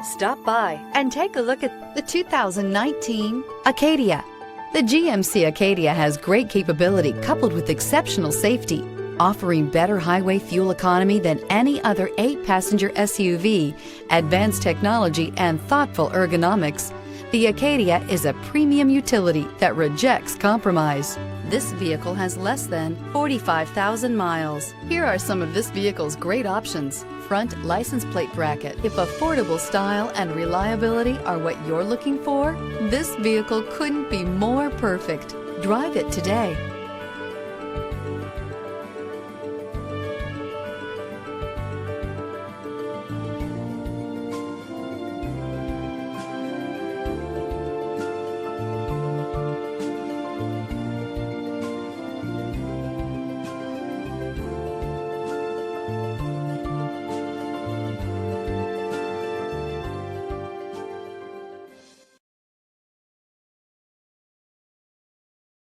Stop by and take a look at the 2019 Acadia. The GMC Acadia has great capability coupled with exceptional safety, offering better highway fuel economy than any other 8-passenger SUV, advanced technology, and thoughtful ergonomics. The Acadia is a premium utility that rejects compromise. This vehicle has less than 45,000 miles. Here are some of this vehicle's great options: front license plate bracket. If affordable style and reliability are what you're looking for, this vehicle couldn't be more perfect. Drive it today.